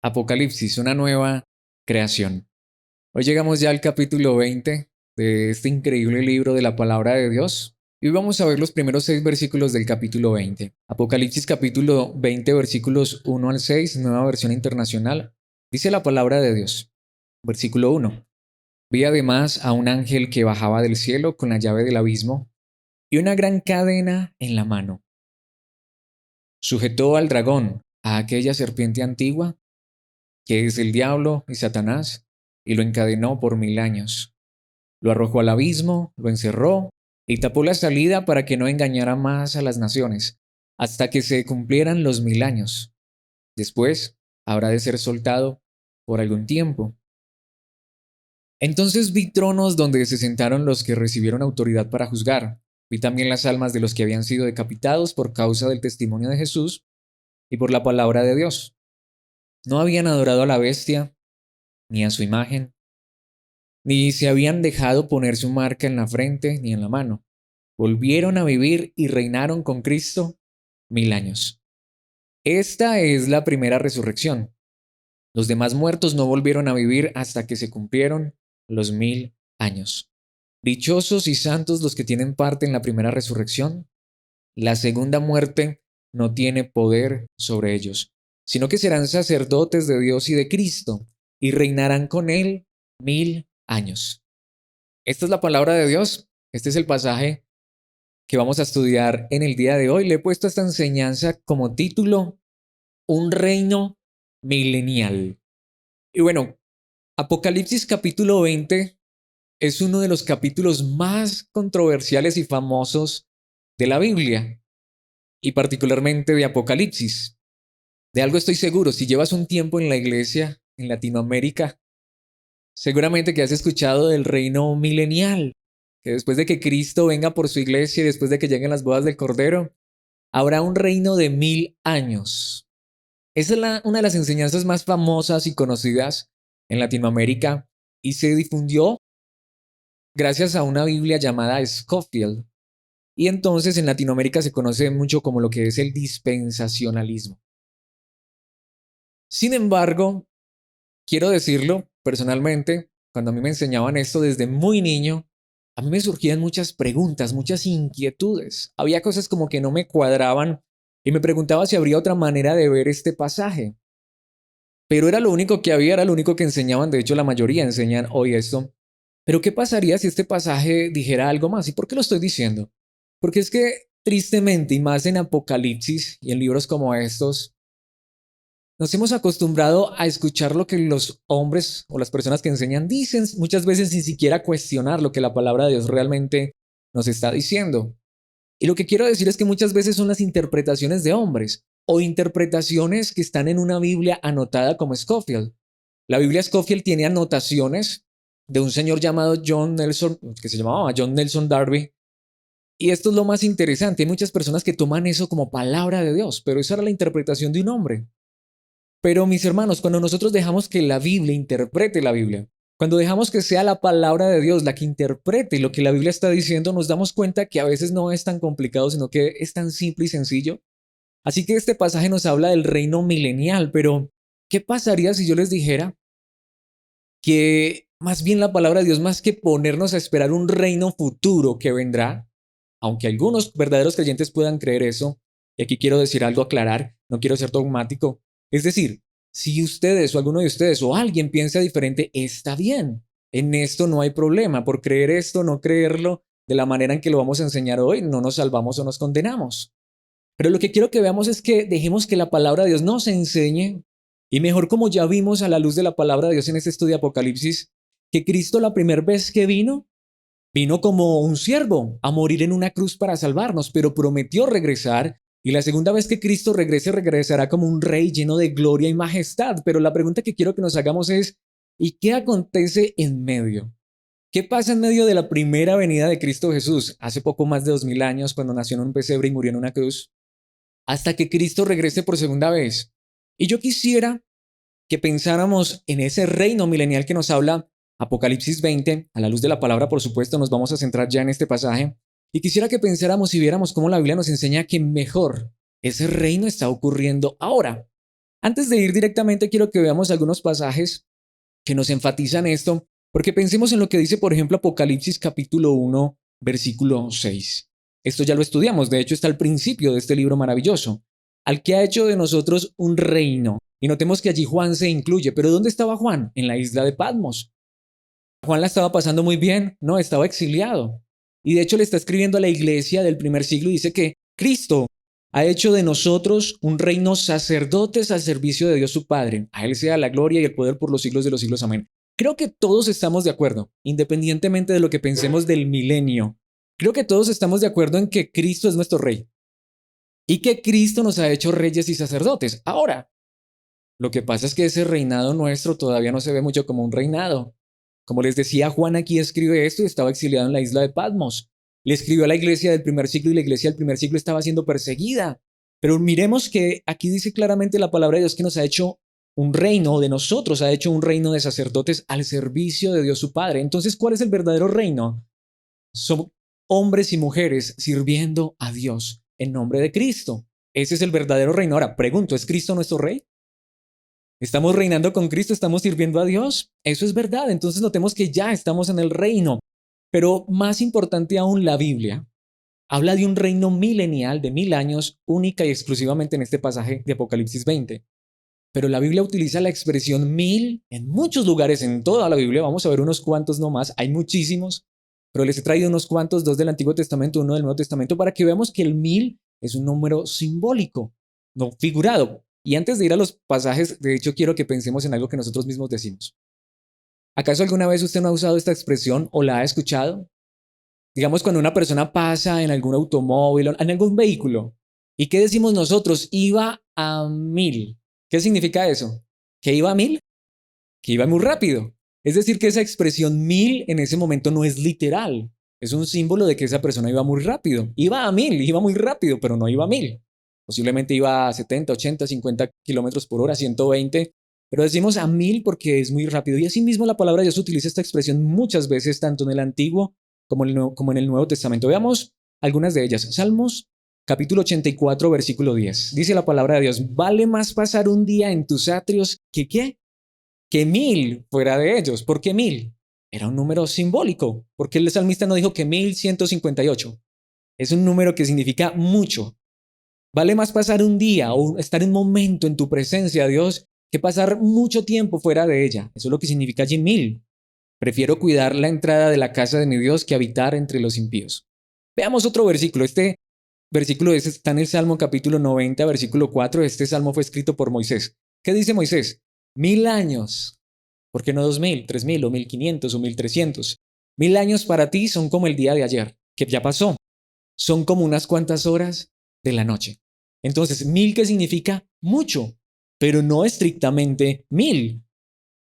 Apocalipsis, una nueva creación. Hoy llegamos ya al capítulo 20 de este increíble libro de la palabra de Dios. Y hoy vamos a ver los primeros 6 versículos del capítulo 20. Apocalipsis capítulo 20 versículos 1 al 6, nueva versión internacional. Dice la palabra de Dios. Versículo 1. Vi además a un ángel que bajaba del cielo con la llave del abismo y una gran cadena en la mano. Sujetó al dragón, a aquella serpiente antigua, que es el diablo y Satanás, y lo encadenó por 1000 años. Lo arrojó al abismo, lo encerró y tapó la salida para que no engañara más a las naciones, hasta que se cumplieran los 1000 años. Después habrá de ser soltado por algún tiempo. Entonces vi tronos donde se sentaron los que recibieron autoridad para juzgar. Vi también las almas de los que habían sido decapitados por causa del testimonio de Jesús y por la palabra de Dios. No habían adorado a la bestia ni a su imagen, ni se habían dejado poner su marca en la frente ni en la mano. Volvieron a vivir y reinaron con Cristo 1000 años. Esta es la primera resurrección. Los demás muertos no volvieron a vivir hasta que se cumplieron los 1000 años. Dichosos y santos los que tienen parte en la primera resurrección. La segunda muerte no tiene poder sobre ellos, sino que serán sacerdotes de Dios y de Cristo y reinarán con él 1000 años. Esta es la palabra de Dios. Este es el pasaje que vamos a estudiar en el día de hoy. Le he puesto esta enseñanza como título, Un reino milenial. Y bueno, Apocalipsis capítulo 20 es uno de los capítulos más controversiales y famosos de la Biblia, y particularmente de Apocalipsis. De algo estoy seguro, si llevas un tiempo en la iglesia en Latinoamérica, seguramente que has escuchado del reino milenial, que después de que Cristo venga por su iglesia y después de que lleguen las bodas del Cordero, habrá un reino de 1000 años. Esa es una de las enseñanzas más famosas y conocidas en Latinoamérica y se difundió gracias a una Biblia llamada Scofield. Y entonces en Latinoamérica se conoce mucho como lo que es el dispensacionalismo. Sin embargo, quiero decirlo personalmente, cuando a mí me enseñaban esto desde muy niño, a mí me surgían muchas preguntas, muchas inquietudes. Había cosas como que no me cuadraban y me preguntaba si habría otra manera de ver este pasaje. Pero era lo único que había, era lo único que enseñaban. De hecho, la mayoría enseñan hoy esto. Pero ¿qué pasaría si este pasaje dijera algo más? ¿Y por qué lo estoy diciendo? Porque es que tristemente, y más en Apocalipsis y en libros como estos, nos hemos acostumbrado a escuchar lo que los hombres o las personas que enseñan dicen, muchas veces sin siquiera cuestionar lo que la palabra de Dios realmente nos está diciendo. Y lo que quiero decir es que muchas veces son las interpretaciones de hombres o interpretaciones que están en una Biblia anotada como Scofield. La Biblia Scofield tiene anotaciones de un señor llamado John Nelson, que se llamaba John Nelson Darby. Y esto es lo más interesante. Hay muchas personas que toman eso como palabra de Dios, pero esa era la interpretación de un hombre. Pero mis hermanos, cuando nosotros dejamos que la Biblia interprete la Biblia, cuando dejamos que sea la palabra de Dios la que interprete lo que la Biblia está diciendo, nos damos cuenta que a veces no es tan complicado, sino que es tan simple y sencillo. Así que este pasaje nos habla del reino milenial, pero ¿qué pasaría si yo les dijera que más bien la palabra de Dios, más que ponernos a esperar un reino futuro que vendrá, aunque algunos verdaderos creyentes puedan creer eso, y aquí quiero decir algo, aclarar, no quiero ser dogmático, es decir, si ustedes o alguno de ustedes o alguien piensa diferente, está bien, en esto no hay problema, por creer esto, no creerlo de la manera en que lo vamos a enseñar hoy, no nos salvamos o nos condenamos. Pero lo que quiero que veamos es que dejemos que la palabra de Dios nos enseñe, y mejor como ya vimos a la luz de la palabra de Dios en este estudio de Apocalipsis, que Cristo la primera vez que vino como un siervo a morir en una cruz para salvarnos, pero prometió regresar. Y la segunda vez que Cristo regrese, regresará como un rey lleno de gloria y majestad. Pero la pregunta que quiero que nos hagamos es, ¿y qué acontece en medio? ¿Qué pasa en medio de la primera venida de Cristo Jesús, hace poco más de 2000 años, cuando nació en un pesebre y murió en una cruz, hasta que Cristo regrese por segunda vez? Y yo quisiera que pensáramos en ese reino milenial que nos habla Apocalipsis 20, a la luz de la palabra, por supuesto, nos vamos a centrar ya en este pasaje, y quisiera que pensáramos y viéramos cómo la Biblia nos enseña que mejor ese reino está ocurriendo ahora. Antes de ir directamente, quiero que veamos algunos pasajes que nos enfatizan esto, porque pensemos en lo que dice, por ejemplo, Apocalipsis capítulo 1, versículo 6. Esto ya lo estudiamos, de hecho está al principio de este libro maravilloso. Al que ha hecho de nosotros un reino. Y notemos que allí Juan se incluye, pero ¿dónde estaba Juan? En la isla de Patmos. Juan la estaba pasando muy bien, no, estaba exiliado. Y de hecho le está escribiendo a la iglesia del primer siglo y dice que Cristo ha hecho de nosotros un reino sacerdotes al servicio de Dios su Padre. A Él sea la gloria y el poder por los siglos de los siglos. Amén. Creo que todos estamos de acuerdo, independientemente de lo que pensemos del milenio. Creo que todos estamos de acuerdo en que Cristo es nuestro rey y que Cristo nos ha hecho reyes y sacerdotes. Ahora, lo que pasa es que ese reinado nuestro todavía no se ve mucho como un reinado. Como les decía, Juan aquí escribe esto y estaba exiliado en la isla de Patmos. Le escribió a la iglesia del primer siglo y la iglesia del primer siglo estaba siendo perseguida. Pero miremos que aquí dice claramente la palabra de Dios que nos ha hecho un reino, de nosotros ha hecho un reino de sacerdotes al servicio de Dios su Padre. Entonces, ¿cuál es el verdadero reino? Son hombres y mujeres sirviendo a Dios en nombre de Cristo. Ese es el verdadero reino. Ahora, pregunto, ¿es Cristo nuestro rey? ¿Estamos reinando con Cristo? ¿Estamos sirviendo a Dios? Eso es verdad. Entonces notemos que ya estamos en el reino. Pero más importante aún, la Biblia habla de un reino milenial de 1000 años, única y exclusivamente en este pasaje de Apocalipsis 20. Pero la Biblia utiliza la expresión 1000 en muchos lugares, en toda la Biblia. Vamos a ver unos cuantos nomás. Hay muchísimos, pero les he traído unos cuantos, dos del Antiguo Testamento, uno del Nuevo Testamento, para que veamos que el 1000 es un número simbólico, no figurado. Y antes de ir a los pasajes, de hecho, quiero que pensemos en algo que nosotros mismos decimos. ¿Acaso alguna vez usted no ha usado esta expresión o la ha escuchado? Digamos, cuando una persona pasa en algún automóvil o en algún vehículo. ¿Y qué decimos nosotros? Iba a 1000. ¿Qué significa eso? ¿Que iba a 1000? Que iba muy rápido. Es decir, que esa expresión 1000 en ese momento no es literal. Es un símbolo de que esa persona iba muy rápido. Iba a 1000, iba muy rápido, pero no iba a 1000. Posiblemente iba a 70, 80, 50 kilómetros por hora, 120. Pero decimos a 1000 porque es muy rápido. Y asimismo la palabra de Dios utiliza esta expresión muchas veces, tanto en el Antiguo como en el Nuevo Testamento. Veamos algunas de ellas. Salmos capítulo 84, versículo 10. Dice la palabra de Dios, vale más pasar un día en tus atrios que ¿qué? Que 1000 fuera de ellos. ¿Por qué 1000? Era un número simbólico, porque el salmista no dijo que 1158. Es un número que significa mucho. Vale más pasar un día o estar un momento en tu presencia, Dios, que pasar mucho tiempo fuera de ella. Eso es lo que significa allí 1000. Prefiero cuidar la entrada de la casa de mi Dios que habitar entre los impíos. Veamos otro versículo. Este versículo está en el Salmo capítulo 90, versículo 4. Este salmo fue escrito por Moisés. ¿Qué dice Moisés? 1000 años. ¿Por qué no 2000, 3000 o 1500 o 1300? 1000 años para ti son como el día de ayer, que ya pasó. Son como unas cuantas horas de la noche. Entonces, 1000 que significa mucho, pero no estrictamente 1000.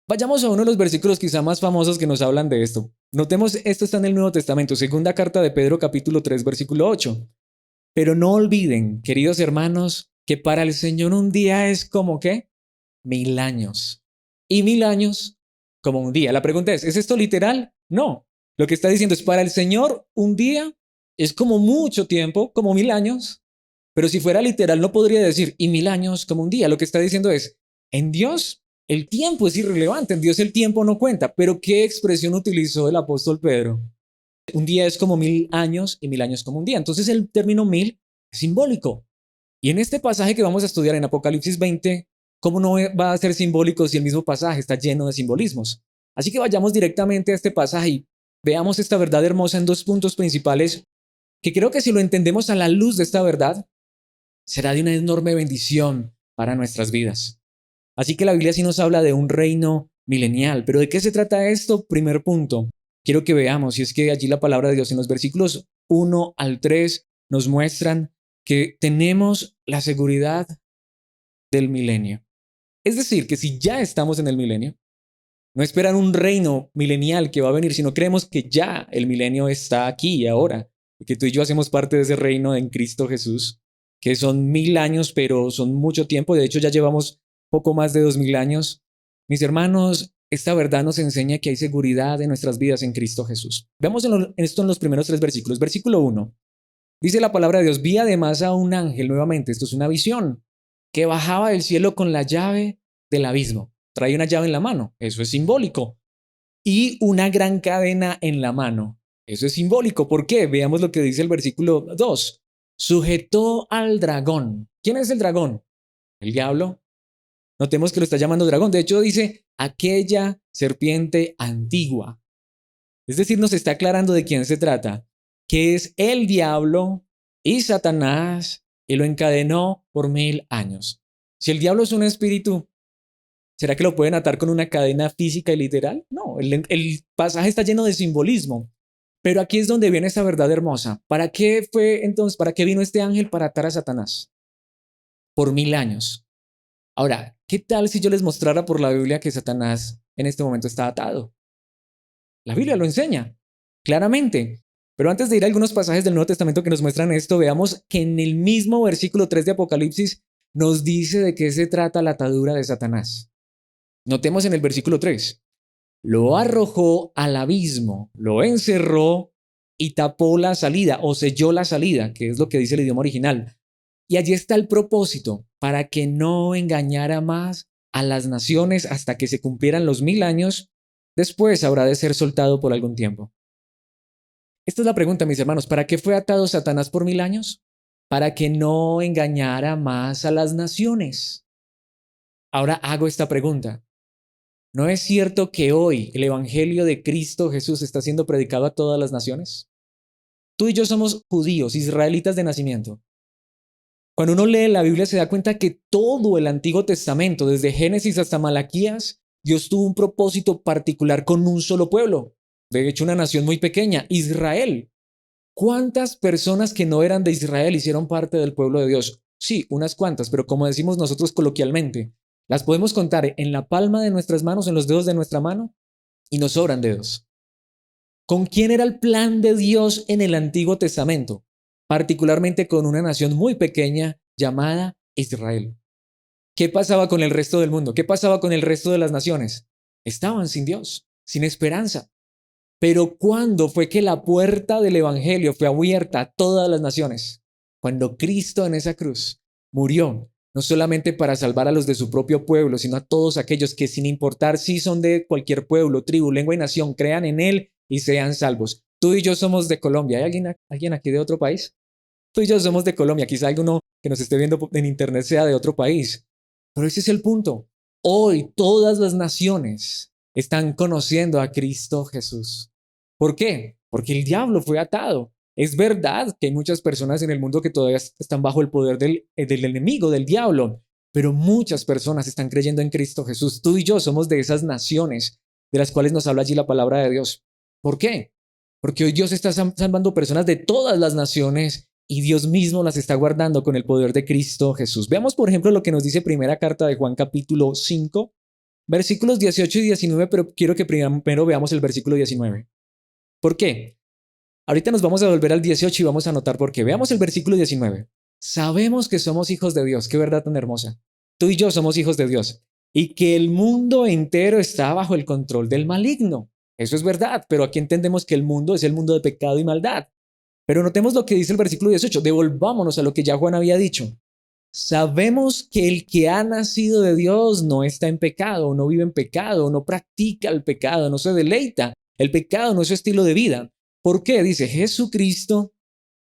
Vayamos a uno de los versículos quizá más famosos que nos hablan de esto. Notemos, esto está en el Nuevo Testamento, segunda carta de Pedro capítulo 3, versículo 8. Pero no olviden, queridos hermanos, que para el Señor un día es como ¿qué? 1000 años. Y 1000 años como un día. La pregunta ¿es esto literal? No. Lo que está diciendo es para el Señor un día es como mucho tiempo, como 1000 años. Pero si fuera literal no podría decir y 1000 años como un día. Lo que está diciendo es, en Dios el tiempo es irrelevante, en Dios el tiempo no cuenta. Pero ¿qué expresión utilizó el apóstol Pedro? Un día es como 1000 años y 1000 años como un día. Entonces el término 1000 es simbólico. Y en este pasaje que vamos a estudiar en Apocalipsis 20, ¿cómo no va a ser simbólico si el mismo pasaje está lleno de simbolismos? Así que vayamos directamente a este pasaje y veamos esta verdad hermosa en dos puntos principales que creo que si lo entendemos a la luz de esta verdad, será de una enorme bendición para nuestras vidas. Así que la Biblia sí nos habla de un reino milenial. ¿Pero de qué se trata esto? Primer punto, quiero que veamos, y es que allí la palabra de Dios en los versículos 1 al 3 nos muestran que tenemos la seguridad del milenio. Es decir, que si ya estamos en el milenio, no esperan un reino milenial que va a venir, sino creemos que ya el milenio está aquí y ahora, y que tú y yo hacemos parte de ese reino en Cristo Jesús, que son 1000 años, pero son mucho tiempo. De hecho, ya llevamos poco más de 2000 años. Mis hermanos, esta verdad nos enseña que hay seguridad en nuestras vidas en Cristo Jesús. Veamos esto en los primeros 3 versículos. Versículo 1. Dice la palabra de Dios, vi además a un ángel nuevamente, esto es una visión, que bajaba del cielo con la llave del abismo. Traía una llave en la mano, eso es simbólico. Y una gran cadena en la mano, eso es simbólico. ¿Por qué? Veamos lo que dice el versículo 2. Sujetó al dragón. ¿Quién es el dragón? El diablo. Notemos que lo está llamando dragón. De hecho, dice aquella serpiente antigua. Es decir, nos está aclarando de quién se trata, que es el diablo y Satanás, y lo encadenó por 1000 años. Si el diablo es un espíritu, ¿será que lo pueden atar con una cadena física y literal? No, el pasaje está lleno de simbolismo. Pero aquí es donde viene esta verdad hermosa. ¿Para qué fue entonces, para qué vino este ángel para atar a Satanás? Por 1000 años. Ahora, ¿qué tal si yo les mostrara por la Biblia que Satanás en este momento está atado? La Biblia lo enseña, claramente. Pero antes de ir a algunos pasajes del Nuevo Testamento que nos muestran esto, veamos que en el mismo versículo 3 de Apocalipsis nos dice de qué se trata la atadura de Satanás. Notemos en el versículo 3. Lo arrojó al abismo, lo encerró y tapó la salida o selló la salida, que es lo que dice el idioma original. Y allí está el propósito, para que no engañara más a las naciones hasta que se cumplieran los 1000 años. Después habrá de ser soltado por algún tiempo. Esta es la pregunta, mis hermanos. ¿Para qué fue atado Satanás por 1000 años? Para que no engañara más a las naciones. Ahora hago esta pregunta. ¿No es cierto que hoy el Evangelio de Cristo Jesús está siendo predicado a todas las naciones? Tú y yo somos judíos, israelitas de nacimiento. Cuando uno lee la Biblia se da cuenta que todo el Antiguo Testamento, desde Génesis hasta Malaquías, Dios tuvo un propósito particular con un solo pueblo. De hecho, una nación muy pequeña, Israel. ¿Cuántas personas que no eran de Israel hicieron parte del pueblo de Dios? Sí, unas cuantas, pero como decimos nosotros coloquialmente, las podemos contar en la palma de nuestras manos, en los dedos de nuestra mano, y nos sobran dedos. ¿Con quién era el plan de Dios en el Antiguo Testamento? Particularmente con una nación muy pequeña llamada Israel. ¿Qué pasaba con el resto del mundo? ¿Qué pasaba con el resto de las naciones? Estaban sin Dios, sin esperanza. Pero ¿cuándo fue que la puerta del Evangelio fue abierta a todas las naciones? Cuando Cristo en esa cruz murió, no solamente para salvar a los de su propio pueblo, sino a todos aquellos que sin importar si son de cualquier pueblo, tribu, lengua y nación, crean en Él y sean salvos. Tú y yo somos de Colombia. ¿Hay alguien aquí de otro país? Tú y yo somos de Colombia. Quizá alguno que nos esté viendo en internet sea de otro país. Pero ese es el punto. Hoy todas las naciones están conociendo a Cristo Jesús. ¿Por qué? Porque el diablo fue atado. Es verdad que hay muchas personas en el mundo que todavía están bajo el poder del enemigo, del diablo, pero muchas personas están creyendo en Cristo Jesús. Tú y yo somos de esas naciones de las cuales nos habla allí la palabra de Dios. ¿Por qué? Porque hoy Dios está salvando personas de todas las naciones y Dios mismo las está guardando con el poder de Cristo Jesús. Veamos, por ejemplo, lo que nos dice primera carta de Juan capítulo 5, versículos 18 y 19, pero quiero que primero veamos el versículo 19. ¿Por qué? Ahorita nos vamos a volver al 18 y vamos a anotar por qué. Veamos el versículo 19. Sabemos que somos hijos de Dios. Qué verdad tan hermosa. Tú y yo somos hijos de Dios. Y que el mundo entero está bajo el control del maligno. Eso es verdad, pero aquí entendemos que el mundo es el mundo de pecado y maldad. Pero notemos lo que dice el versículo 18. Devolvámonos a lo que ya Juan había dicho. Sabemos que el que ha nacido de Dios no está en pecado, no vive en pecado, no practica el pecado, no se deleita. El pecado no es su estilo de vida. ¿Por qué? Dice Jesucristo,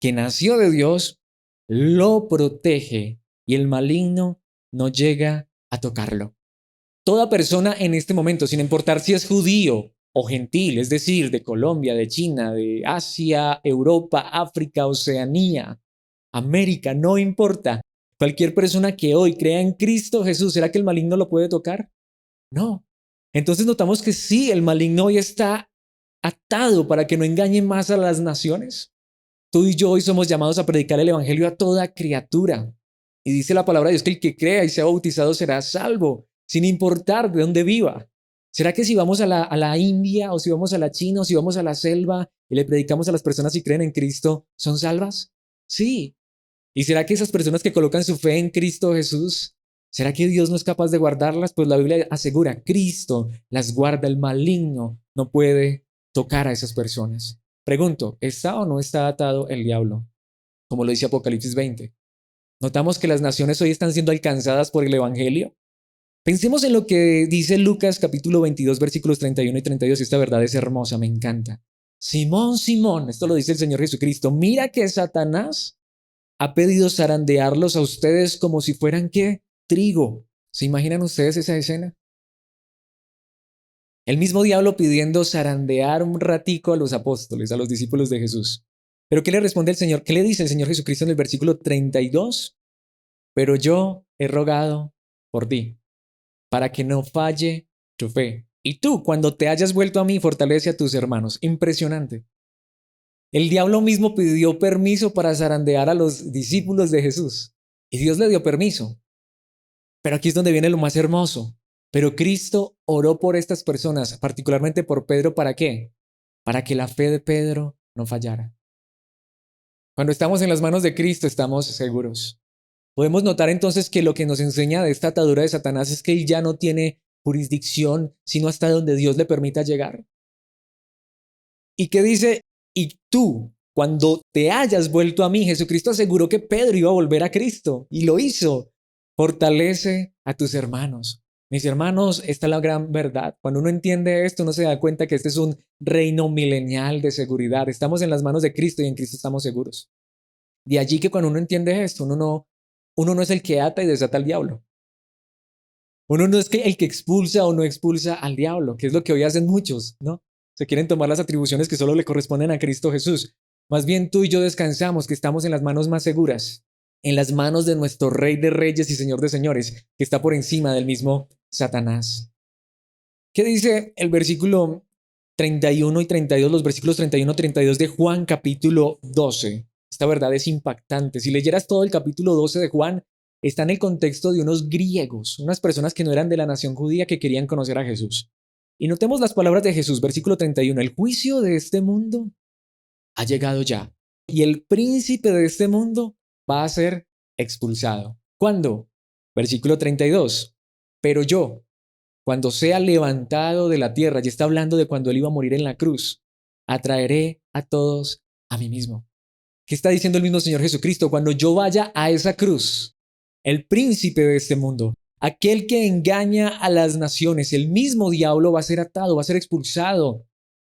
que nació de Dios, lo protege y el maligno no llega a tocarlo. Toda persona en este momento, sin importar si es judío o gentil, es decir, de Colombia, de China, de Asia, Europa, África, Oceanía, América, no importa. Cualquier persona que hoy crea en Cristo Jesús, ¿será que el maligno lo puede tocar? No. Entonces notamos que sí, el maligno hoy está atado para que no engañe más a las naciones. Tú y yo hoy somos llamados a predicar el evangelio a toda criatura. Y dice la palabra de Dios que el que crea y sea bautizado será salvo, sin importar de dónde viva. ¿Será que si vamos a la India o si vamos a la China o si vamos a la selva y le predicamos a las personas y creen en Cristo, son salvas? Sí. ¿Y será que esas personas que colocan su fe en Cristo Jesús, será que Dios no es capaz de guardarlas? Pues la Biblia asegura, Cristo las guarda, el maligno no puede tocar a esas personas. Pregunto, ¿está o no está atado el diablo? Como lo dice Apocalipsis 20. Notamos que las naciones hoy están siendo alcanzadas por el Evangelio. Pensemos en lo que dice Lucas capítulo 22 versículos 31 y 32. Esta verdad es hermosa, me encanta. Simón, Simón, esto lo dice el Señor Jesucristo, mira que Satanás ha pedido zarandearlos a ustedes como si fueran, ¿qué? Trigo. ¿Se imaginan ustedes esa escena? El mismo diablo pidiendo zarandear un ratico a los apóstoles, a los discípulos de Jesús. Pero ¿qué le responde el Señor? ¿Qué le dice el Señor Jesucristo en el versículo 32? Pero yo he rogado por ti, para que no falle tu fe. Y tú, cuando te hayas vuelto a mí, fortalece a tus hermanos. Impresionante. El diablo mismo pidió permiso para zarandear a los discípulos de Jesús. Y Dios le dio permiso. Pero aquí es donde viene lo más hermoso. Pero Cristo oró por estas personas, particularmente por Pedro, ¿para qué? Para que la fe de Pedro no fallara. Cuando estamos en las manos de Cristo, estamos seguros. Podemos notar entonces que lo que nos enseña de esta atadura de Satanás es que él ya no tiene jurisdicción, sino hasta donde Dios le permita llegar. ¿Y qué dice? Y tú, cuando te hayas vuelto a mí, Jesucristo aseguró que Pedro iba a volver a Cristo y lo hizo. Fortalece a tus hermanos. Mis hermanos, esta es la gran verdad. Cuando uno entiende esto, uno se da cuenta que este es un reino milenial de seguridad. Estamos en las manos de Cristo y en Cristo estamos seguros. De allí que cuando uno entiende esto, uno no es el que ata y desata al diablo. Uno no es el que expulsa o no expulsa al diablo, que es lo que hoy hacen muchos, ¿no? Se quieren tomar las atribuciones que solo le corresponden a Cristo Jesús. Más bien tú y yo descansamos, que estamos en las manos más seguras, en las manos de nuestro Rey de Reyes y Señor de Señores, que está por encima del mismo Satanás. ¿Qué dice el versículo 31 y 32, los versículos 31 y 32 de Juan capítulo 12? Esta verdad es impactante. Si leyeras todo el capítulo 12 de Juan, está en el contexto de unos griegos, unas personas que no eran de la nación judía que querían conocer a Jesús. Y notemos las palabras de Jesús, versículo 31. El juicio de este mundo ha llegado ya, y el príncipe de este mundo va a ser expulsado. ¿Cuándo? Versículo 32. Pero yo, cuando sea levantado de la tierra, y está hablando de cuando él iba a morir en la cruz, atraeré a todos a mí mismo. ¿Qué está diciendo el mismo Señor Jesucristo? Cuando yo vaya a esa cruz, el príncipe de este mundo, aquel que engaña a las naciones, el mismo diablo va a ser atado, va a ser expulsado.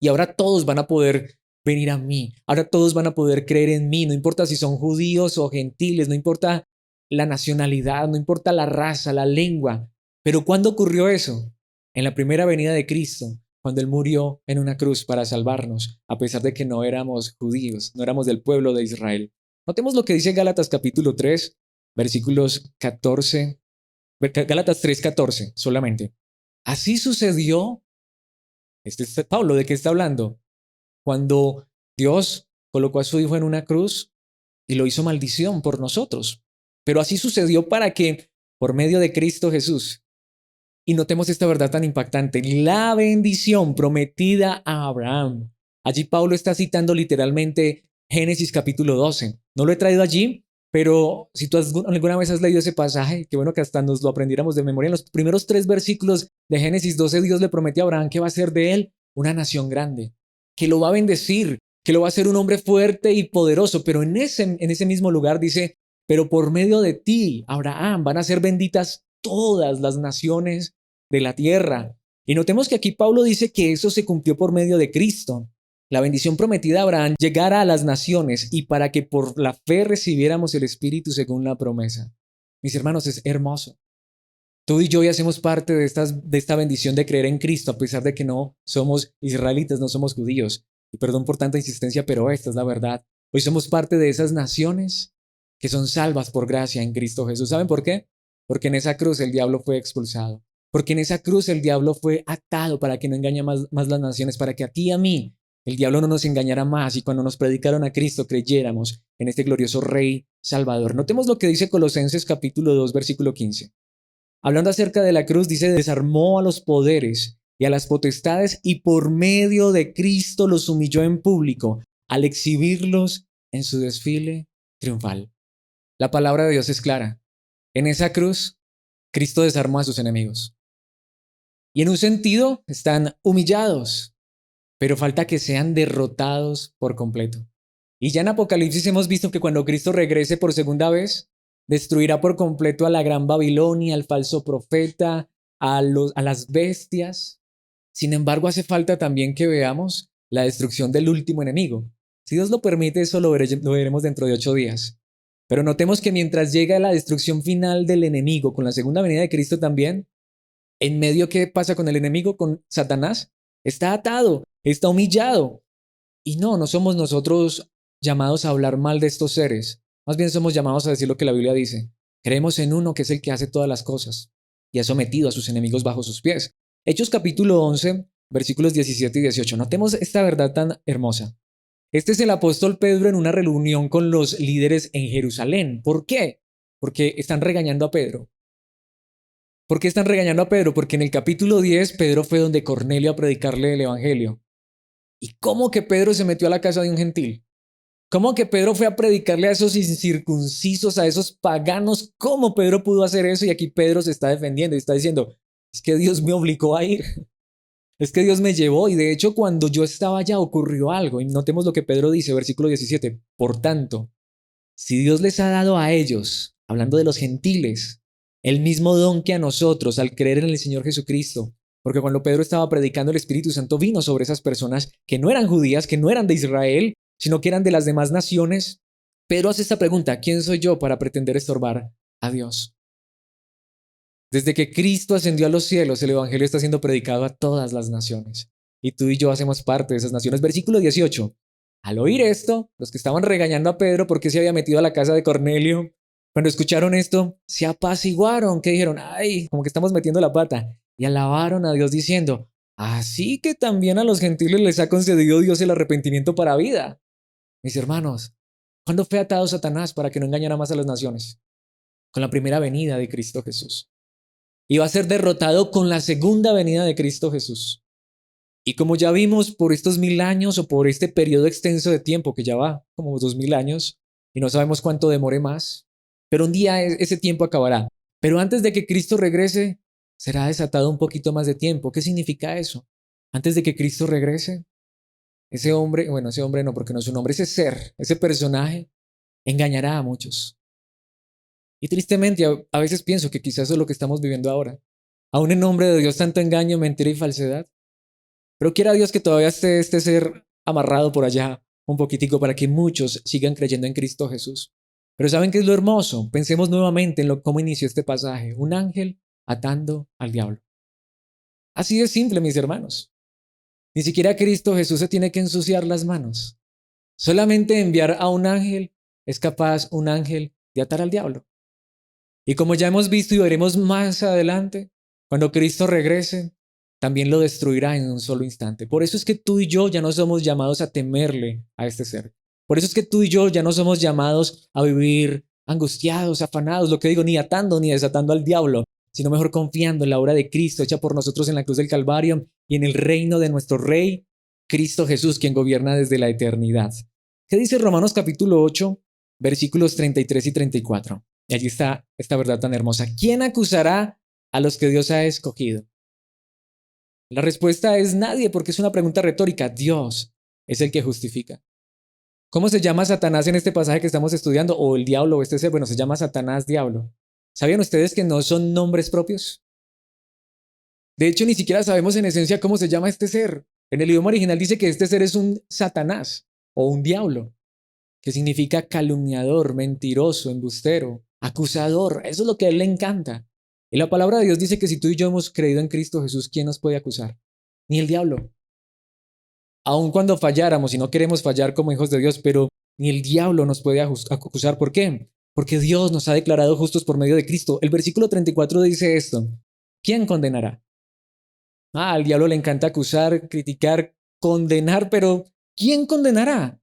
Y ahora todos van a poder venir a mí. Ahora todos van a poder creer en mí. No importa si son judíos o gentiles, no importa la nacionalidad, no importa la raza, la lengua. Pero ¿cuándo ocurrió eso? En la primera venida de Cristo, cuando Él murió en una cruz para salvarnos, a pesar de que no éramos judíos, no éramos del pueblo de Israel. Notemos lo que dice Gálatas capítulo 3, versículos 14, Gálatas 3:14 solamente. Así sucedió, este es Pablo, ¿de qué está hablando? Cuando Dios colocó a su Hijo en una cruz y lo hizo maldición por nosotros. Pero así sucedió para que, por medio de Cristo Jesús, y notemos esta verdad tan impactante, la bendición prometida a Abraham. Allí Pablo está citando literalmente Génesis capítulo 12. No lo he traído allí, pero si tú alguna vez has leído ese pasaje, qué bueno que hasta nos lo aprendiéramos de memoria. En los primeros 3 versículos de Génesis 12, Dios le prometió a Abraham que va a ser de él una nación grande, que lo va a bendecir, que lo va a hacer un hombre fuerte y poderoso. Pero en ese mismo lugar dice, pero por medio de ti, Abraham, van a ser benditas todas las naciones de la tierra. Y notemos que aquí Pablo dice que eso se cumplió por medio de Cristo. La bendición prometida a Abraham llegara a las naciones y para que por la fe recibiéramos el Espíritu según la promesa. Mis hermanos, es hermoso. Tú y yo hoy hacemos parte de esta bendición de creer en Cristo, a pesar de que no somos israelitas, no somos judíos. Y perdón por tanta insistencia, pero esta es la verdad. Hoy somos parte de esas naciones que son salvas por gracia en Cristo Jesús. ¿Saben por qué? Porque en esa cruz el diablo fue expulsado. Porque en esa cruz el diablo fue atado para que no engañe más las naciones, para que a ti y a mí el diablo no nos engañara más y cuando nos predicaron a Cristo creyéramos en este glorioso Rey Salvador. Notemos lo que dice Colosenses capítulo 2, versículo 15. Hablando acerca de la cruz, dice, desarmó a los poderes y a las potestades y por medio de Cristo los humilló en público al exhibirlos en su desfile triunfal. La palabra de Dios es clara. En esa cruz, Cristo desarmó a sus enemigos. Y en un sentido, están humillados, pero falta que sean derrotados por completo. Y ya en Apocalipsis hemos visto que cuando Cristo regrese por segunda vez, Destruirá por completo a la gran Babilonia, al falso profeta, a las bestias. Sin embargo, hace falta también que veamos la destrucción del último enemigo. Si Dios lo permite, eso lo veremos dentro de 8 días. Pero notemos que mientras llega la destrucción final del enemigo, con la segunda venida de Cristo también, en medio, ¿qué pasa con el enemigo, con Satanás? Está atado, está humillado. Y no somos nosotros llamados a hablar mal de estos seres. Más bien somos llamados a decir lo que la Biblia dice. Creemos en uno que es el que hace todas las cosas y ha sometido a sus enemigos bajo sus pies. Hechos capítulo 11, versículos 17 y 18. Notemos esta verdad tan hermosa. Este es el apóstol Pedro en una reunión con los líderes en Jerusalén. ¿Por qué? Porque están regañando a Pedro. ¿Por qué están regañando a Pedro? Porque en el capítulo 10 Pedro fue donde Cornelio a predicarle el evangelio. ¿Y cómo que Pedro se metió a la casa de un gentil? ¿Cómo que Pedro fue a predicarle a esos incircuncisos, a esos paganos? ¿Cómo Pedro pudo hacer eso? Y aquí Pedro se está defendiendo y está diciendo, es que Dios me obligó a ir. Es que Dios me llevó y de hecho cuando yo estaba allá ocurrió algo. Y notemos lo que Pedro dice, versículo 17. Por tanto, si Dios les ha dado a ellos, hablando de los gentiles, el mismo don que a nosotros al creer en el Señor Jesucristo, porque cuando Pedro estaba predicando el Espíritu Santo vino sobre esas personas que no eran judías, que no eran de Israel, sino que eran de las demás naciones. Pedro hace esta pregunta, ¿quién soy yo para pretender estorbar a Dios? Desde que Cristo ascendió a los cielos, el Evangelio está siendo predicado a todas las naciones. Y tú y yo hacemos parte de esas naciones. Versículo 18. Al oír esto, los que estaban regañando a Pedro porque se había metido a la casa de Cornelio, cuando escucharon esto, se apaciguaron, que dijeron, ay, como que estamos metiendo la pata, y alabaron a Dios diciendo, así que también a los gentiles les ha concedido Dios el arrepentimiento para vida. Mis hermanos, ¿cuándo fue atado Satanás para que no engañara más a las naciones? Con la primera venida de Cristo Jesús. Y va a ser derrotado con la segunda venida de Cristo Jesús. Y como ya vimos por estos 1000 años o por este periodo extenso de tiempo que ya va como 2000 años y no sabemos cuánto demore más, pero un día ese tiempo acabará. Pero antes de que Cristo regrese, será desatado un poquito más de tiempo. ¿Qué significa eso? Antes de que Cristo regrese, ese hombre, bueno, ese hombre no, porque no es un hombre, ese ser, ese personaje, engañará a muchos. Y tristemente, a veces pienso que quizás eso es lo que estamos viviendo ahora. Aún en nombre de Dios, tanto engaño, mentira y falsedad. Pero quiera Dios que todavía esté este ser amarrado por allá un poquitico para que muchos sigan creyendo en Cristo Jesús. Pero ¿saben qué es lo hermoso? Pensemos nuevamente en cómo inició este pasaje. Un ángel atando al diablo. Así de simple, mis hermanos. Ni siquiera Cristo Jesús se tiene que ensuciar las manos. Solamente enviar a un ángel es capaz un ángel de atar al diablo. Y como ya hemos visto y veremos más adelante, cuando Cristo regrese, también lo destruirá en un solo instante. Por eso es que tú y yo ya no somos llamados a temerle a este ser. Por eso es que tú y yo ya no somos llamados a vivir angustiados, afanados, lo que digo, ni atando ni desatando al diablo, sino mejor confiando en la obra de Cristo hecha por nosotros en la cruz del Calvario y en el reino de nuestro Rey, Cristo Jesús, quien gobierna desde la eternidad. ¿Qué dice Romanos capítulo 8, versículos 33 y 34? Y allí está esta verdad tan hermosa. ¿Quién acusará a los que Dios ha escogido? La respuesta es nadie, porque es una pregunta retórica. Dios es el que justifica. ¿Cómo se llama Satanás en este pasaje que estamos estudiando? O el diablo o este ser. Bueno, se llama Satanás diablo. ¿Sabían ustedes que no son nombres propios? De hecho, ni siquiera sabemos en esencia cómo se llama este ser. En el idioma original dice que este ser es un Satanás o un diablo, que significa calumniador, mentiroso, embustero, acusador. Eso es lo que a él le encanta. Y la palabra de Dios dice que si tú y yo hemos creído en Cristo Jesús, ¿quién nos puede acusar? Ni el diablo. Aun cuando falláramos y no queremos fallar como hijos de Dios, pero ni el diablo nos puede acusar. ¿Por qué? Porque Dios nos ha declarado justos por medio de Cristo. El versículo 34 dice esto. ¿Quién condenará? Al diablo le encanta acusar, criticar, condenar, pero ¿quién condenará?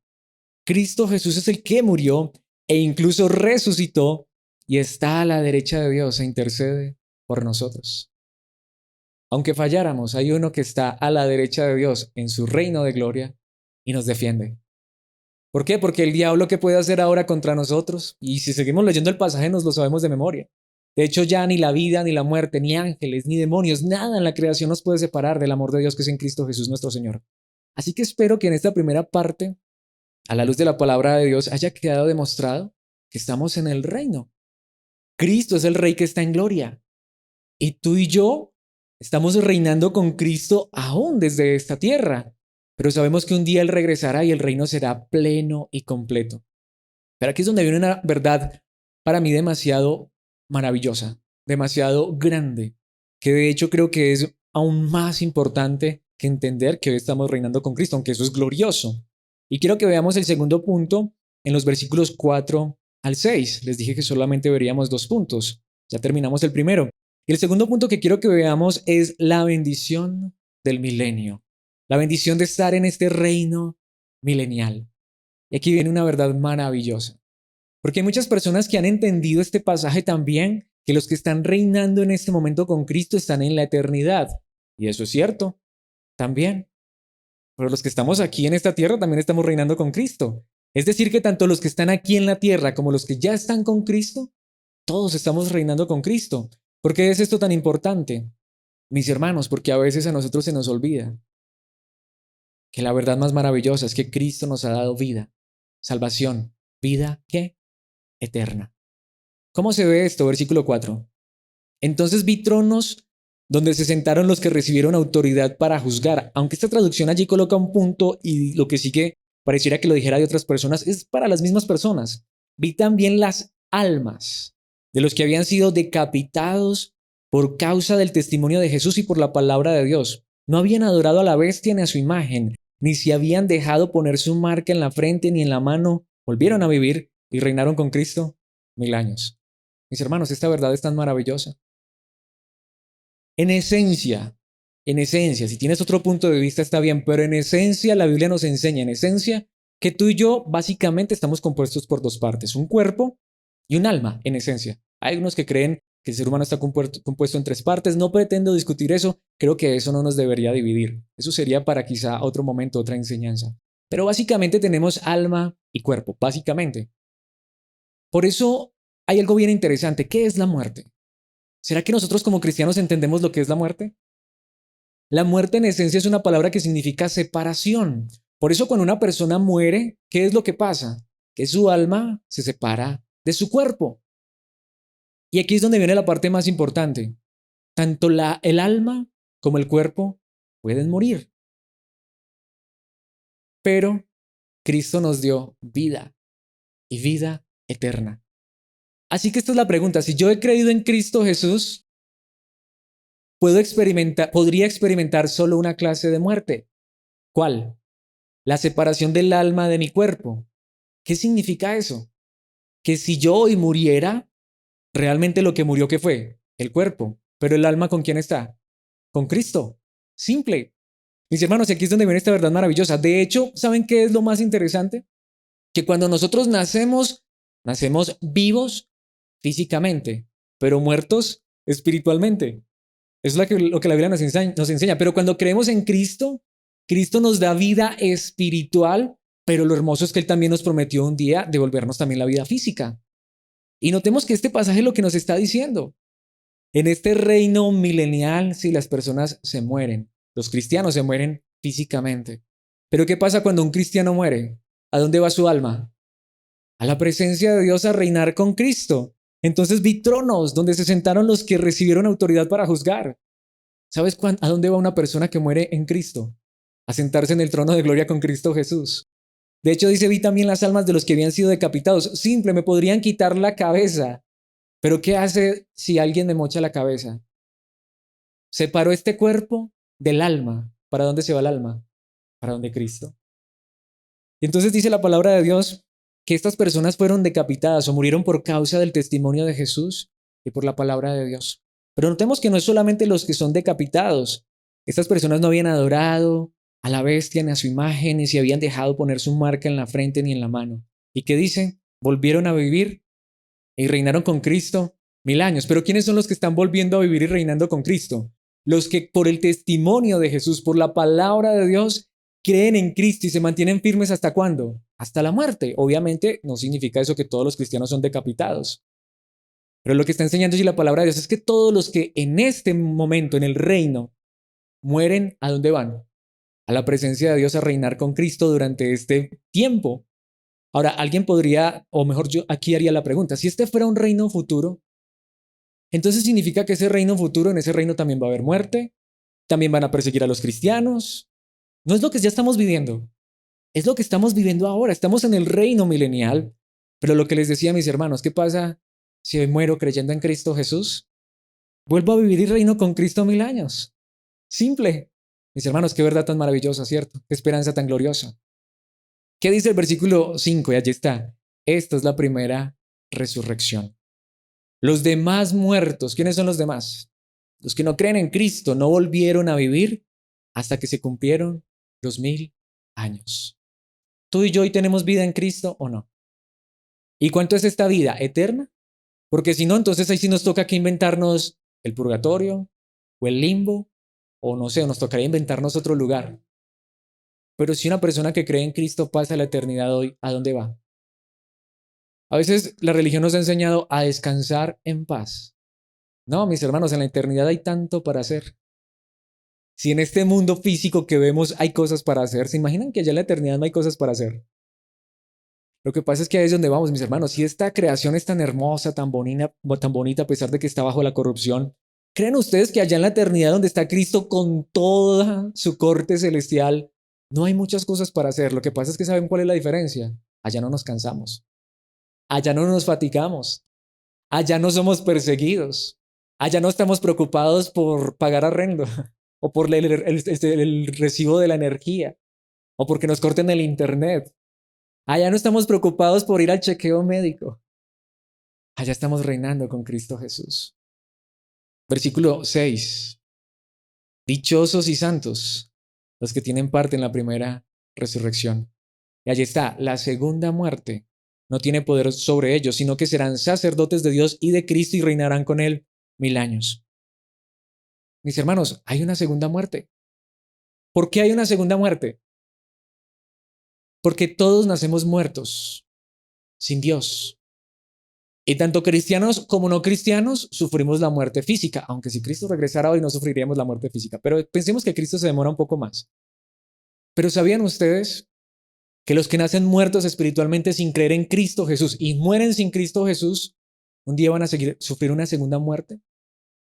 Cristo Jesús es el que murió e incluso resucitó y está a la derecha de Dios e intercede por nosotros. Aunque falláramos, hay uno que está a la derecha de Dios en su reino de gloria y nos defiende. ¿Por qué? Porque el diablo, ¿qué puede hacer ahora contra nosotros? Y si seguimos leyendo el pasaje nos lo sabemos de memoria. De hecho, ya ni la vida, ni la muerte, ni ángeles, ni demonios, nada en la creación nos puede separar del amor de Dios que es en Cristo Jesús nuestro Señor. Así que espero que en esta primera parte, a la luz de la palabra de Dios, haya quedado demostrado que estamos en el reino. Cristo es el Rey que está en gloria. Y tú y yo estamos reinando con Cristo aún desde esta tierra. Pero sabemos que un día Él regresará y el reino será pleno y completo. Pero aquí es donde viene una verdad para mí demasiado maravillosa, demasiado grande, que de hecho creo que es aún más importante que entender que hoy estamos reinando con Cristo, aunque eso es glorioso. Y quiero que veamos el segundo punto en los versículos 4 al 6. Les dije que solamente veríamos 2 puntos. Ya terminamos el primero. Y el segundo punto que quiero que veamos es la bendición del milenio. La bendición de estar en este reino milenial. Y aquí viene una verdad maravillosa. Porque hay muchas personas que han entendido este pasaje también, que los que están reinando en este momento con Cristo están en la eternidad. Y eso es cierto, también. Pero los que estamos aquí en esta tierra también estamos reinando con Cristo. Es decir, que tanto los que están aquí en la tierra como los que ya están con Cristo, todos estamos reinando con Cristo. ¿Por qué es esto tan importante? Mis hermanos, porque a veces a nosotros se nos olvida que la verdad más maravillosa es que Cristo nos ha dado vida, salvación, vida ¿qué? Eterna. ¿Cómo se ve esto? Versículo 4. Entonces vi tronos donde se sentaron los que recibieron autoridad para juzgar. Aunque esta traducción allí coloca un punto y lo que sigue pareciera que lo dijera de otras personas, es para las mismas personas. Vi también las almas de los que habían sido decapitados por causa del testimonio de Jesús y por la palabra de Dios. No habían adorado a la bestia ni a su imagen, ni se habían dejado poner su marca en la frente ni en la mano. Volvieron a vivir y reinaron con Cristo 1000 años. Mis hermanos, esta verdad es tan maravillosa. En esencia, si tienes otro punto de vista está bien, pero en esencia la Biblia nos enseña, en esencia, que tú y yo básicamente estamos compuestos por 2 partes, un cuerpo y un alma, en esencia. Hay unos que creen que el ser humano está compuesto en 3 partes, no pretendo discutir eso, creo que eso no nos debería dividir. Eso sería para quizá otro momento, otra enseñanza. Pero básicamente tenemos alma y cuerpo, básicamente. Por eso hay algo bien interesante, ¿qué es la muerte? ¿Será que nosotros como cristianos entendemos lo que es la muerte? La muerte en esencia es una palabra que significa separación. Por eso cuando una persona muere, ¿qué es lo que pasa? Que su alma se separa de su cuerpo. Y aquí es donde viene la parte más importante. Tanto el alma como el cuerpo pueden morir, pero Cristo nos dio vida y vida eterna. Así que esta es la pregunta. Si yo he creído en Cristo Jesús, podría experimentar solo una clase de muerte. ¿Cuál? La separación del alma de mi cuerpo. ¿Qué significa eso? Que si yo hoy muriera, realmente lo que murió, ¿qué fue? El cuerpo. Pero el alma, ¿con quién está? Con Cristo. Simple. Mis hermanos, aquí es donde viene esta verdad maravillosa. De hecho, ¿saben qué es lo más interesante? Que cuando nosotros nacemos, nacemos vivos físicamente, pero muertos espiritualmente. Es lo que la Biblia nos enseña. Pero cuando creemos en Cristo, Cristo nos da vida espiritual, pero lo hermoso es que Él también nos prometió un día devolvernos también la vida física. Y notemos que este pasaje es lo que nos está diciendo. En este reino milenial, si las personas se mueren, los cristianos se mueren físicamente. Pero ¿qué pasa cuando un cristiano muere? ¿A dónde va su alma? A la presencia de Dios a reinar con Cristo. Entonces vi tronos donde se sentaron los que recibieron autoridad para juzgar. ¿Sabes a dónde va una persona que muere en Cristo? A sentarse en el trono de gloria con Cristo Jesús. De hecho, dice, vi también las almas de los que habían sido decapitados. Simple, me podrían quitar la cabeza. Pero ¿qué hace si alguien me mocha la cabeza? Separó este cuerpo del alma. ¿Para dónde se va el alma? Para donde Cristo. Y entonces dice la palabra de Dios que estas personas fueron decapitadas o murieron por causa del testimonio de Jesús y por la palabra de Dios. Pero notemos que no es solamente los que son decapitados. Estas personas no habían adorado a la bestia ni a su imagen, ni se habían dejado poner su marca en la frente ni en la mano. ¿Y qué dice? Volvieron a vivir y reinaron con Cristo 1000 años. Pero ¿quiénes son los que están volviendo a vivir y reinando con Cristo? Los que por el testimonio de Jesús, por la palabra de Dios, creen en Cristo y se mantienen firmes ¿hasta cuándo? Hasta la muerte. Obviamente no significa eso que todos los cristianos son decapitados. Pero lo que está enseñando allí la palabra de Dios es que todos los que en este momento, en el reino, mueren, ¿a dónde van? A la presencia de Dios a reinar con Cristo durante este tiempo. Ahora, alguien podría, o mejor yo aquí haría la pregunta, si este fuera un reino futuro, Entonces significa que ese reino futuro, en ese reino también va a haber muerte, también van a perseguir a los cristianos. No es lo que ya estamos viviendo, es lo que estamos viviendo ahora. Estamos en el reino milenial, pero lo que les decía a mis hermanos, ¿qué pasa si hoy muero creyendo en Cristo Jesús? Vuelvo a vivir y reino con Cristo 1000 años. Simple. Mis hermanos, qué verdad tan maravillosa, ¿cierto? Qué esperanza tan gloriosa. ¿Qué dice el versículo 5? Y allí está. Esta es la primera resurrección. Los demás muertos, ¿quiénes son los demás? Los que no creen en Cristo no volvieron a vivir hasta que se cumplieron los 1000 años. ¿Tú y yo hoy tenemos vida en Cristo o no? ¿Y cuánto es esta vida? ¿Eterna? Porque si no, entonces ahí sí nos toca que inventarnos el purgatorio o el limbo, o no sé, nos tocaría inventarnos otro lugar. Pero si una persona que cree en Cristo pasa la eternidad hoy, ¿a dónde va? A veces la religión nos ha enseñado a descansar en paz. No, mis hermanos, en la eternidad hay tanto para hacer. Si en este mundo físico que vemos hay cosas para hacer, ¿se imaginan que allá en la eternidad no hay cosas para hacer? Lo que pasa es que ahí es donde vamos, mis hermanos. Si esta creación es tan hermosa, tan bonita, a pesar de que está bajo la corrupción, ¿creen ustedes que allá en la eternidad donde está Cristo con toda su corte celestial, no hay muchas cosas para hacer? Lo que pasa es que ¿saben cuál es la diferencia? Allá no nos cansamos, allá no nos fatigamos, allá no somos perseguidos, allá no estamos preocupados por pagar arrendo o por el recibo de la energía o porque nos corten el internet. Allá no estamos preocupados por ir al chequeo médico. Allá estamos reinando con Cristo Jesús. Versículo 6. Dichosos y santos los que tienen parte en la primera resurrección. Y allí está, la segunda muerte no tiene poder sobre ellos, sino que serán sacerdotes de Dios y de Cristo y reinarán con él 1000 años. Mis hermanos, hay una segunda muerte. ¿Por qué hay una segunda muerte? Porque todos nacemos muertos, sin Dios. Y tanto cristianos como no cristianos sufrimos la muerte física, aunque si Cristo regresara hoy no sufriríamos la muerte física, pero pensemos que Cristo se demora un poco más. Pero ¿sabían ustedes que los que nacen muertos espiritualmente sin creer en Cristo Jesús y mueren sin Cristo Jesús, un día van a sufrir una segunda muerte?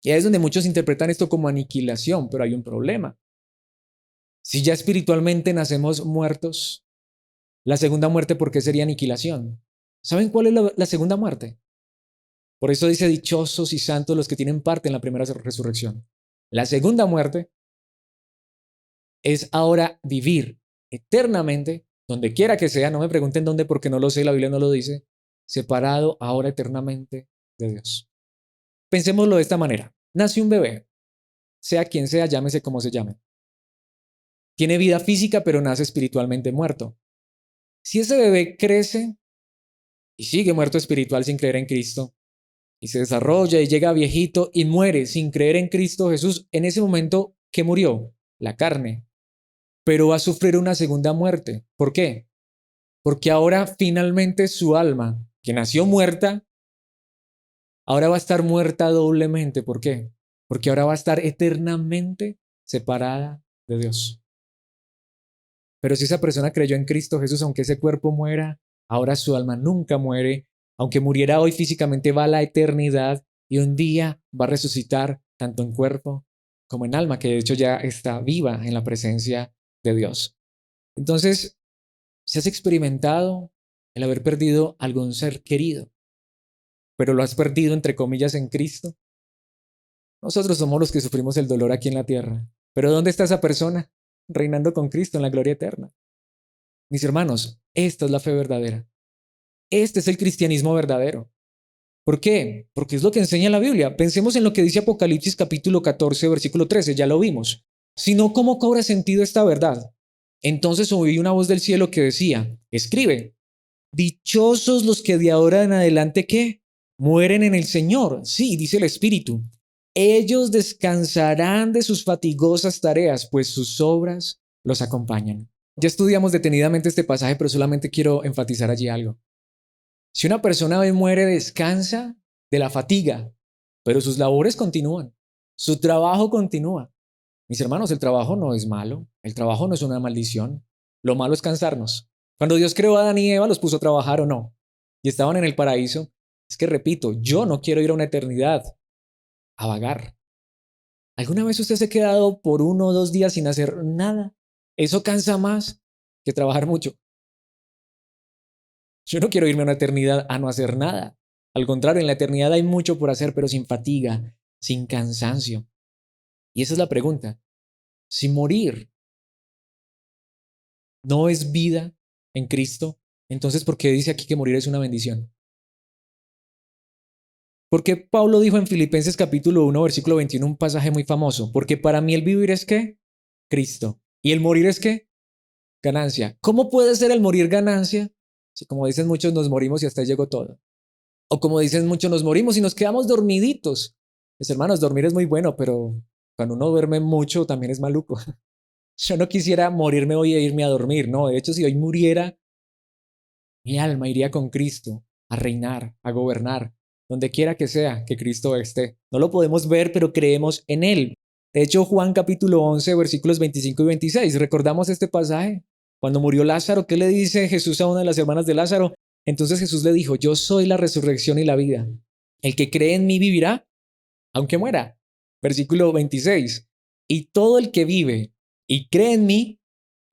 Y ahí es donde muchos interpretan esto como aniquilación, pero hay un problema. Si ya espiritualmente nacemos muertos, la segunda muerte, ¿por qué sería aniquilación? ¿Saben cuál es la segunda muerte? Por eso dice dichosos y santos los que tienen parte en la primera resurrección. La segunda muerte es ahora vivir eternamente, donde quiera que sea, no me pregunten dónde porque no lo sé, la Biblia no lo dice, separado ahora eternamente de Dios. Pensémoslo de esta manera. Nace un bebé, sea quien sea, llámese como se llame. Tiene vida física, pero nace espiritualmente muerto. Si ese bebé crece y sigue muerto espiritual sin creer en Cristo, y se desarrolla y llega viejito y muere sin creer en Cristo Jesús, en ese momento, ¿qué murió? La carne. Pero va a sufrir una segunda muerte. ¿Por qué? Porque ahora finalmente su alma, que nació muerta, ahora va a estar muerta doblemente. ¿Por qué? Porque ahora va a estar eternamente separada de Dios. Pero si esa persona creyó en Cristo Jesús, aunque ese cuerpo muera, ahora su alma nunca muere. Aunque muriera hoy físicamente, va a la eternidad y un día va a resucitar tanto en cuerpo como en alma, que de hecho ya está viva en la presencia de Dios. Entonces, si has experimentado el haber perdido algún ser querido, pero lo has perdido entre comillas en Cristo, nosotros somos los que sufrimos el dolor aquí en la tierra. Pero ¿dónde está esa persona? Reinando con Cristo en la gloria eterna. Mis hermanos, esta es la fe verdadera. Este es el cristianismo verdadero. ¿Por qué? Porque es lo que enseña la Biblia. Pensemos en lo que dice Apocalipsis capítulo 14, versículo 13, ya lo vimos. Si no, ¿cómo cobra sentido esta verdad? Entonces oí una voz del cielo que decía, escribe, dichosos los que de ahora en adelante, ¿qué? Mueren en el Señor. Sí, dice el Espíritu. Ellos descansarán de sus fatigosas tareas, pues sus obras los acompañan. Ya estudiamos detenidamente este pasaje, pero solamente quiero enfatizar allí algo. Si una persona hoy muere, descansa de la fatiga, pero sus labores continúan, su trabajo continúa. Mis hermanos, el trabajo no es malo, el trabajo no es una maldición, lo malo es cansarnos. Cuando Dios creó a Adán y Eva, los puso a trabajar o no, y estaban en el paraíso. Es que repito, yo no quiero ir a una eternidad a vagar. ¿Alguna vez usted se ha quedado por 1 o 2 días sin hacer nada? Eso cansa más que trabajar mucho. Yo no quiero irme a una eternidad a no hacer nada. Al contrario, en la eternidad hay mucho por hacer, pero sin fatiga, sin cansancio. Y esa es la pregunta. Si morir no es vida en Cristo, entonces ¿por qué dice aquí que morir es una bendición? Porque Pablo dijo en Filipenses capítulo 1, versículo 21, un pasaje muy famoso, porque para mí el vivir es ¿qué? Cristo. ¿Y el morir es qué? Ganancia. ¿Cómo puede ser el morir ganancia? Si como dicen muchos nos morimos y hasta ahí llegó todo. O como dicen muchos nos morimos y nos quedamos dormiditos. Mis hermanos, dormir es muy bueno, pero cuando uno duerme mucho también es maluco. Yo no quisiera morirme hoy e irme a dormir, no. De hecho, si hoy muriera, mi alma iría con Cristo a reinar, a gobernar, donde quiera que sea que Cristo esté. No lo podemos ver, pero creemos en Él. De hecho, Juan capítulo 11, versículos 25 y 26, ¿recordamos este pasaje? Cuando murió Lázaro, ¿qué le dice Jesús a una de las hermanas de Lázaro? Entonces Jesús le dijo, yo soy la resurrección y la vida. El que cree en mí vivirá, aunque muera. Versículo 26, y todo el que vive y cree en mí,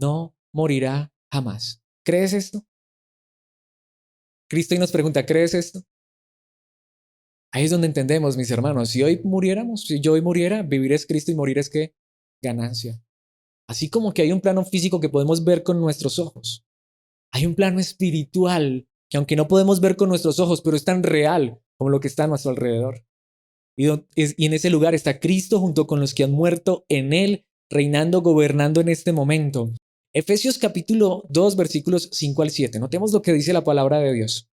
no morirá jamás. ¿Crees esto? Cristo y nos pregunta, ¿crees esto? Ahí es donde entendemos, mis hermanos, si hoy muriéramos, si yo hoy muriera, vivir es Cristo y morir es qué? Ganancia. Así como que hay un plano físico que podemos ver con nuestros ojos, hay un plano espiritual que aunque no podemos ver con nuestros ojos, pero es tan real como lo que está a nuestro alrededor. Y en ese lugar está Cristo junto con los que han muerto en Él, reinando, gobernando en este momento. Efesios capítulo 2, versículos 5 al 7. Notemos lo que dice la palabra de Dios.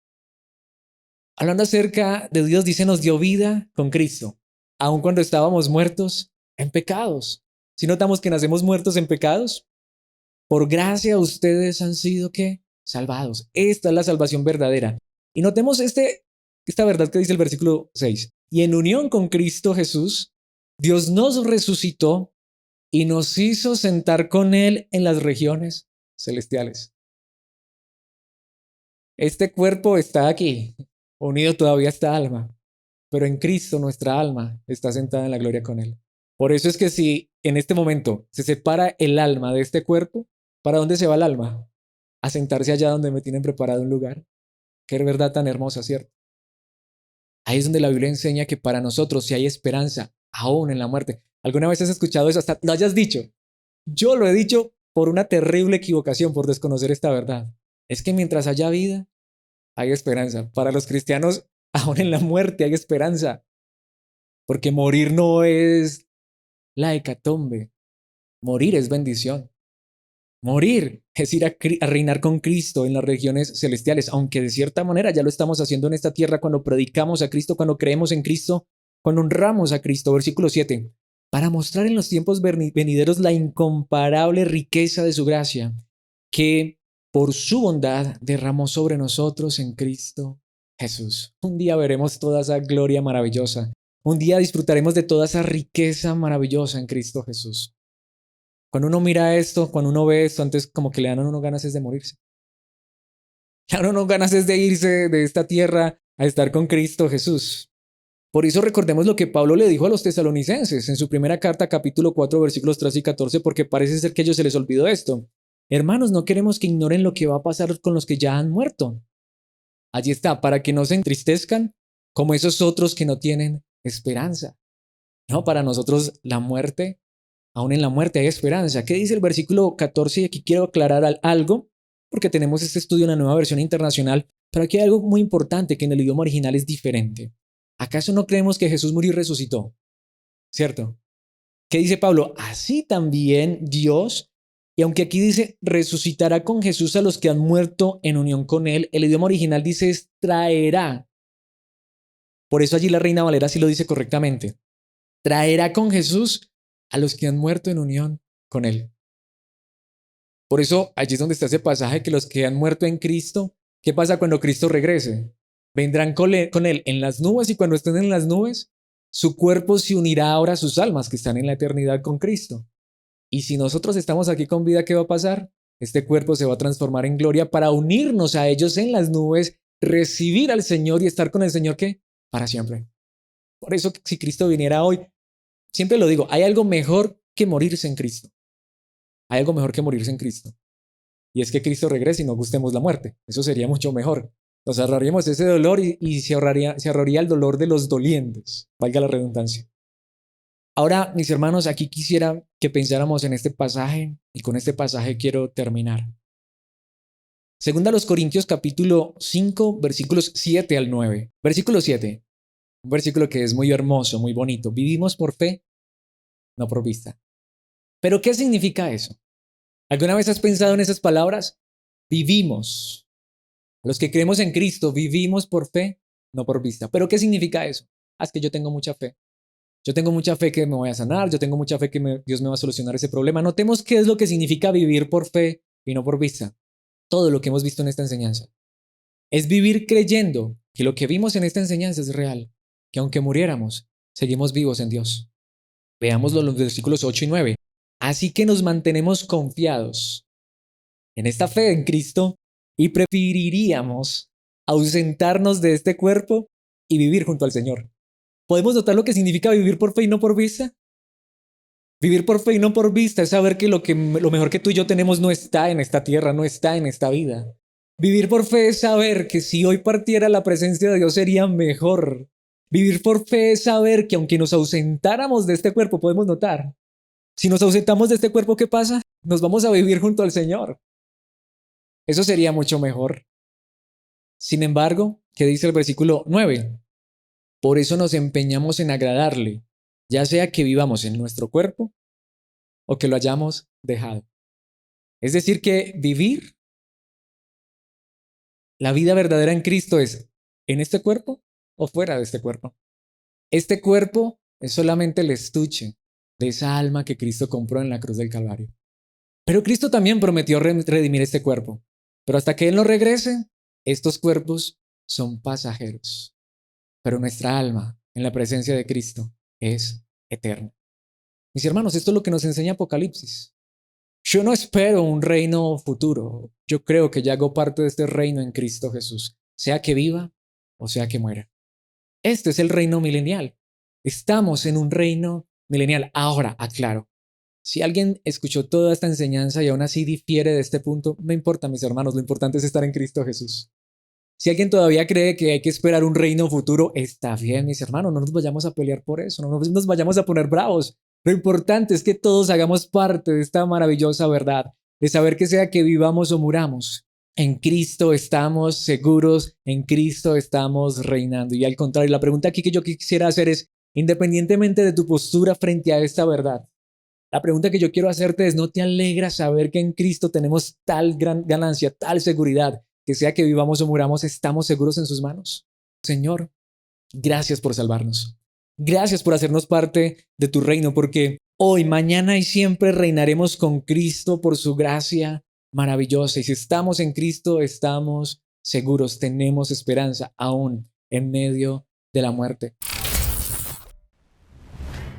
Hablando acerca de Dios, dice, nos dio vida con Cristo, aun cuando estábamos muertos en pecados. Si notamos que nacemos muertos en pecados, por gracia ustedes han sido ¿qué? Salvados. Esta es la salvación verdadera. Y notemos esta verdad que dice el versículo 6. Y en unión con Cristo Jesús, Dios nos resucitó y nos hizo sentar con Él en las regiones celestiales. Este cuerpo está aquí, unido todavía a esta alma, pero en Cristo nuestra alma está sentada en la gloria con Él. Por eso es que si en este momento se separa el alma de este cuerpo, ¿para dónde se va el alma? A sentarse allá donde me tienen preparado un lugar. Qué verdad tan hermosa, ¿cierto? Ahí es donde la Biblia enseña que para nosotros si hay esperanza, aún en la muerte. ¿Alguna vez has escuchado eso? Hasta lo hayas dicho. Yo lo he dicho por una terrible equivocación, por desconocer esta verdad. Es que mientras haya vida, hay esperanza. Para los cristianos, aún en la muerte hay esperanza. Porque morir no es la hecatombe. Morir es bendición. Morir es ir a reinar con Cristo en las regiones celestiales, aunque de cierta manera ya lo estamos haciendo en esta tierra cuando predicamos a Cristo, cuando creemos en Cristo, cuando honramos a Cristo. Versículo 7. Para mostrar en los tiempos venideros la incomparable riqueza de su gracia, que por su bondad derramó sobre nosotros en Cristo Jesús. Un día veremos toda esa gloria maravillosa. Un día disfrutaremos de toda esa riqueza maravillosa en Cristo Jesús. Cuando uno mira esto, cuando uno ve esto, antes como que le dan a uno ganas es de morirse. Le dan a uno ganas es de irse de esta tierra a estar con Cristo Jesús. Por eso recordemos lo que Pablo le dijo a los tesalonicenses en su primera carta, capítulo 4, versículos 3 y 14, porque parece ser que a ellos se les olvidó esto. Hermanos, no queremos que ignoren lo que va a pasar con los que ya han muerto. Allí está, para que no se entristezcan como esos otros que no tienen esperanza. No, para nosotros la muerte, aún en la muerte hay esperanza. ¿Qué dice el versículo 14? Y aquí quiero aclarar algo, porque tenemos este estudio en la nueva versión internacional, pero aquí hay algo muy importante que en el idioma original es diferente. ¿Acaso no creemos que Jesús murió y resucitó? ¿Cierto? ¿Qué dice Pablo? Así también Dios, y aunque aquí dice resucitará con Jesús a los que han muerto en unión con Él, el idioma original dice traerá. Por eso allí la Reina Valera sí lo dice correctamente. Traerá con Jesús a los que han muerto en unión con Él. Por eso allí es donde está ese pasaje que los que han muerto en Cristo, ¿qué pasa cuando Cristo regrese? Vendrán con Él en las nubes y cuando estén en las nubes, su cuerpo se unirá ahora a sus almas que están en la eternidad con Cristo. Y si nosotros estamos aquí con vida, ¿qué va a pasar? Este cuerpo se va a transformar en gloria para unirnos a ellos en las nubes, recibir al Señor y estar con el Señor, ¿qué? Para siempre. Por eso, si Cristo viniera hoy, siempre lo digo, hay algo mejor que morirse en Cristo. Hay algo mejor que morirse en Cristo. Y es que Cristo regrese y no gustemos la muerte. Eso sería mucho mejor. Nos ahorraríamos ese dolor y se ahorraría el dolor de los dolientes, valga la redundancia. Ahora, mis hermanos, aquí quisiera que pensáramos en este pasaje y con este pasaje quiero terminar. Segunda a los Corintios capítulo 5, versículos 7 al 9. Versículo 7, un versículo que es muy hermoso, muy bonito. Vivimos por fe, no por vista. ¿Pero qué significa eso? ¿Alguna vez has pensado en esas palabras? Vivimos. Los que creemos en Cristo vivimos por fe, no por vista. ¿Pero qué significa eso? Es que yo tengo mucha fe. Yo tengo mucha fe que me voy a sanar, yo tengo mucha fe que Dios me va a solucionar ese problema. Notemos qué es lo que significa vivir por fe y no por vista. Todo lo que hemos visto en esta enseñanza. Es vivir creyendo que lo que vimos en esta enseñanza es real, que aunque muriéramos, seguimos vivos en Dios. Veámoslo en los versículos 8 y 9. Así que nos mantenemos confiados en esta fe en Cristo y preferiríamos ausentarnos de este cuerpo y vivir junto al Señor. ¿Podemos notar lo que significa vivir por fe y no por vista? Vivir por fe y no por vista es saber que lo mejor que tú y yo tenemos no está en esta tierra, no está en esta vida. Vivir por fe es saber que si hoy partiera la presencia de Dios sería mejor. Vivir por fe es saber que aunque nos ausentáramos de este cuerpo, podemos notar, si nos ausentamos de este cuerpo, ¿qué pasa? Nos vamos a vivir junto al Señor. Eso sería mucho mejor. Sin embargo, ¿qué dice el versículo 9? Por eso nos empeñamos en agradarle, ya sea que vivamos en nuestro cuerpo o que lo hayamos dejado. Es decir, que vivir la vida verdadera en Cristo es en este cuerpo o fuera de este cuerpo. Este cuerpo es solamente el estuche de esa alma que Cristo compró en la cruz del Calvario. Pero Cristo también prometió redimir este cuerpo. Pero hasta que Él no regrese, estos cuerpos son pasajeros. Pero nuestra alma, en la presencia de Cristo, es eterna. Mis hermanos, esto es lo que nos enseña Apocalipsis. Yo no espero un reino futuro. Yo creo que ya hago parte de este reino en Cristo Jesús, sea que viva o sea que muera. Este es el reino milenial. Estamos en un reino milenial. Ahora, aclaro, si alguien escuchó toda esta enseñanza y aún así difiere de este punto, no importa, mis hermanos, lo importante es estar en Cristo Jesús. Si alguien todavía cree que hay que esperar un reino futuro, está bien, mis hermanos, no nos vayamos a pelear por eso, no nos vayamos a poner bravos. Lo importante es que todos hagamos parte de esta maravillosa verdad, de saber que sea que vivamos o muramos, en Cristo estamos seguros, en Cristo estamos reinando. Y al contrario, la pregunta aquí que yo quisiera hacer es, independientemente de tu postura frente a esta verdad, la pregunta que yo quiero hacerte es, ¿no te alegra saber que en Cristo tenemos tal gran ganancia, tal seguridad, que sea que vivamos o muramos, estamos seguros en sus manos? Señor, gracias por salvarnos. Gracias por hacernos parte de tu reino, porque hoy, mañana y siempre reinaremos con Cristo por su gracia maravillosa. Y si estamos en Cristo, estamos seguros, tenemos esperanza aún en medio de la muerte.